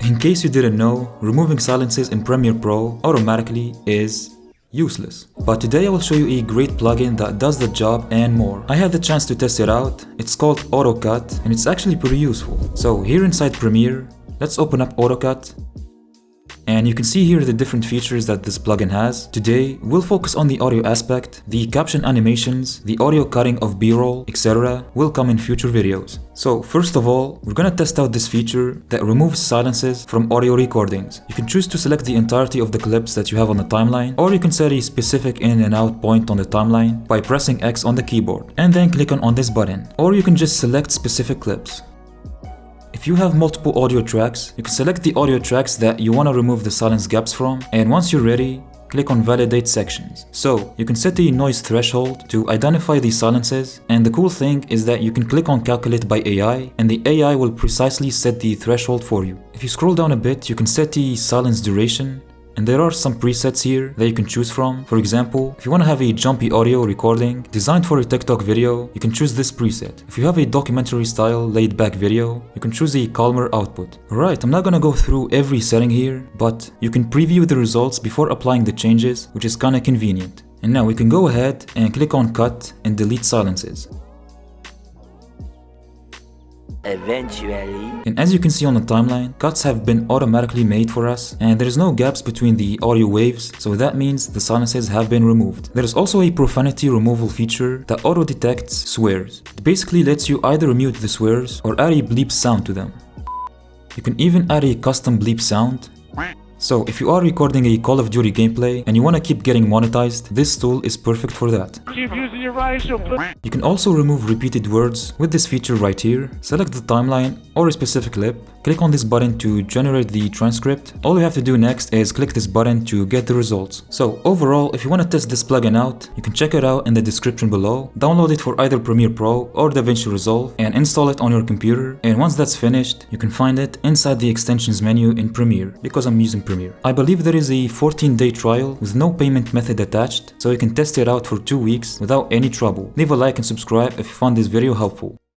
In case you didn't know, removing silences in Premiere Pro automatically is useless. But today I will show you a great plugin that does the job and more. I had the chance to test it out. It's called Autocut and it's actually pretty useful. So here inside Premiere, let's open up Autocut. And you can see here the different features that this plugin has. Today, we'll focus on the audio aspect, the caption animations, the audio cutting of B-roll, etc. will come in future videos. So first of all, we're gonna test out this feature that removes silences from audio recordings. You can choose to select the entirety of the clips that you have on the timeline, or you can set a specific in and out point on the timeline by pressing X on the keyboard, and then clicking on this button. Or you can just select specific clips. If you have multiple audio tracks, you can select the audio tracks that you want to remove the silence gaps from, and once you're ready, click on Validate Sections. So, you can set the noise threshold to identify the silences, and the cool thing is that you can click on Calculate by AI, and the AI will precisely set the threshold for you. If you scroll down a bit, you can set the silence duration, and there are some presets here that you can choose from. For example, if you want to have a jumpy audio recording designed for a TikTok video, you can choose this preset. If you have a documentary style laid back video, you can choose a calmer output. Alright, I'm not gonna go through every setting here, but you can preview the results before applying the changes, which is kinda convenient. And now we can go ahead and click on Cut and delete silences. Eventually. And as you can see on the timeline, cuts have been automatically made for us, and there is no gaps between the audio waves, so that means the silences have been removed. There is also a profanity removal feature that auto detects swears. It basically lets you either mute the swears or add a bleep sound to them. You can even add a custom bleep sound. So if you are recording a Call of Duty gameplay and you want to keep getting monetized, this tool is perfect for that. You can also remove repeated words with this feature right here. Select the timeline or a specific clip, click on this button to generate the transcript. All you have to do next is click this button to get the results. So overall, if you want to test this plugin out, you can check it out in the description below. Download it for either Premiere Pro or DaVinci Resolve and install it on your computer. And once that's finished, you can find it inside the extensions menu in Premiere, because I'm using Premiere. I believe there is a 14-day trial with no payment method attached, so you can test it out for 2 weeks without any trouble. Leave a like and subscribe if you found this video helpful.